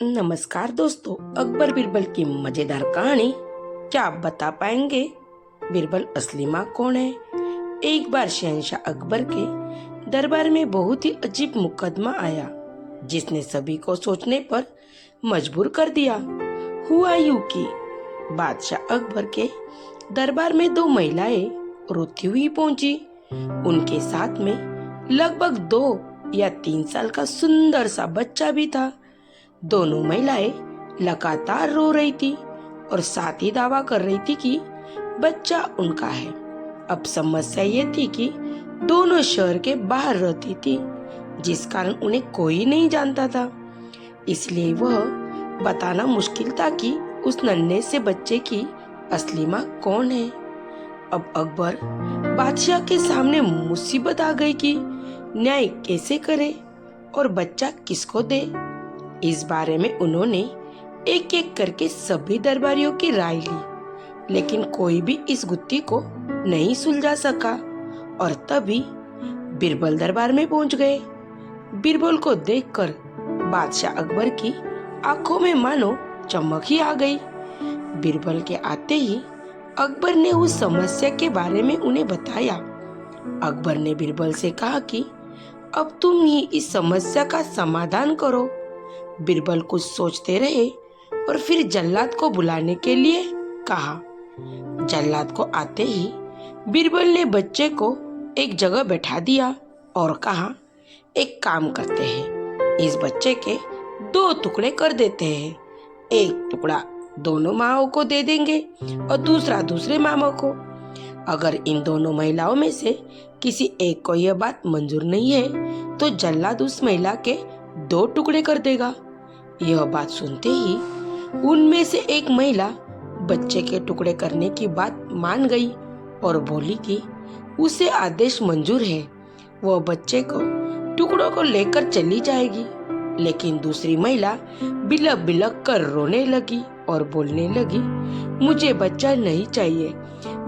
नमस्कार दोस्तों, अकबर बिरबल की मजेदार कहानी। क्या आप बता पाएंगे बिरबल असली माँ कौन है? एक बार शहंशाह अकबर के दरबार में बहुत ही अजीब मुकदमा आया, जिसने सभी को सोचने पर मजबूर कर दिया। हुआ यूं कि बादशाह अकबर के दरबार में दो महिलाएं रोती हुई पहुंची। उनके साथ में लगभग 2 या 3 साल का सुंदर सा बच्चा भी था। दोनों महिलाएं लगातार रो रही थी और साथ ही दावा कर रही थी कि बच्चा उनका है। अब समस्या ये थी कि दोनों शहर के बाहर रहती थी, जिस कारण उन्हें कोई नहीं जानता था। इसलिए वह बताना मुश्किल था कि उस नन्हे से बच्चे की असली माँ कौन है। अब अकबर बादशाह के सामने मुसीबत आ गई कि न्याय कैसे करे और बच्चा किसको दे। इस बारे में उन्होंने एक एक करके सभी दरबारियों की राय ली, लेकिन कोई भी इस गुत्थी को नहीं सुलझा सका। और तभी बिरबल दरबार में पहुंच गए। बिरबल को देखकर बादशाह अकबर की आंखों में मानो चमक ही आ गई। बिरबल के आते ही अकबर ने उस समस्या के बारे में उन्हें बताया। अकबर ने बिरबल से कहा कि अब तुम ही इस समस्या का समाधान करो। बिरबल कुछ सोचते रहे और फिर जल्लाद को बुलाने के लिए कहा। जल्लाद को आते ही बिरबल ने बच्चे को एक जगह बैठा दिया और कहा, एक काम करते हैं, इस बच्चे के 2 टुकड़े कर देते हैं। एक टुकड़ा दोनों माओं को दे देंगे और दूसरा दूसरे मामों को। अगर इन दोनों महिलाओं में से किसी एक को यह बात मंजूर नहीं है तो जल्लाद उस महिला के 2 टुकड़े कर देगा। यह बात सुनते ही उनमें से एक महिला बच्चे के टुकड़े करने की बात मान गई और बोली कि उसे आदेश मंजूर है, वह बच्चे को टुकड़ों को लेकर चली जाएगी। लेकिन दूसरी महिला बिलक बिलक कर रोने लगी और बोलने लगी, मुझे बच्चा नहीं चाहिए,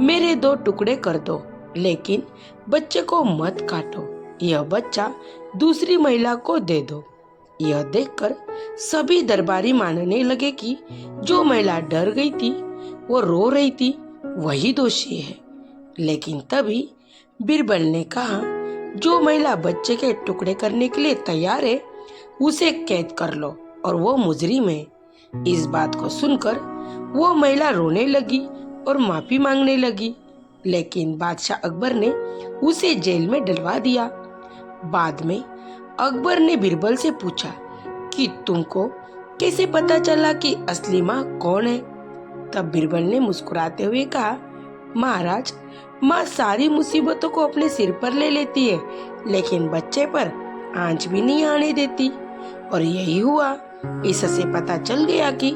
मेरे 2 टुकड़े कर दो, लेकिन बच्चे को मत काटो, यह बच्चा दूसरी महिला को दे दो। यह देखकर सभी दरबारी मानने लगे कि जो महिला डर गई थी, वो रो रही थी, वही दोषी है। लेकिन तभी बिरबल ने कहा, जो महिला बच्चे के टुकड़े करने के लिए तैयार है, उसे कैद कर लो और वो मुजरिम है। इस बात को सुनकर वो महिला रोने लगी और माफी मांगने लगी, लेकिन बादशाह अकबर ने उसे जेल में डलवा दिया। बाद में अकबर ने बिरबल से पूछा कि तुमको कैसे पता चला कि असली माँ कौन है? तब बिरबल ने मुस्कुराते हुए कहा, महाराज, माँ सारी मुसीबतों को अपने सिर पर ले लेती है, लेकिन बच्चे पर आंच भी नहीं आने देती। और यही हुआ। इससे पता चल गया कि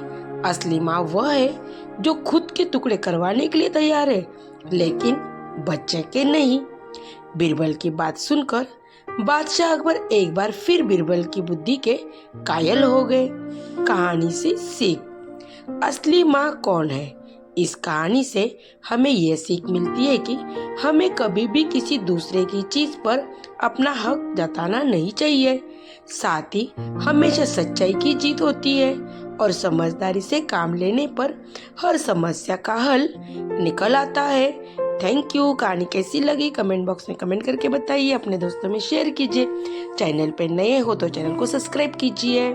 असली माँ वह है जो खुद के टुकड़े करवाने के लिए तैयार है, लेकिन बच्चे के नहीं। बिरबल की बात सुनकर बादशाह अकबर एक बार फिर बिरबल की बुद्धि के कायल हो गए। कहानी से सीख, असली माँ कौन है? इस कहानी से हमें यह सीख मिलती है कि हमें कभी भी किसी दूसरे की चीज पर अपना हक जताना नहीं चाहिए। साथ ही हमेशा सच्चाई की जीत होती है और समझदारी से काम लेने पर हर समस्या का हल निकल आता है। Thank you. कहानी कैसी लगी कमेंट बॉक्स में कमेंट करके बताइए, अपने दोस्तों में शेयर कीजिए। चैनल पे नए हो तो चैनल को सब्सक्राइब कीजिए।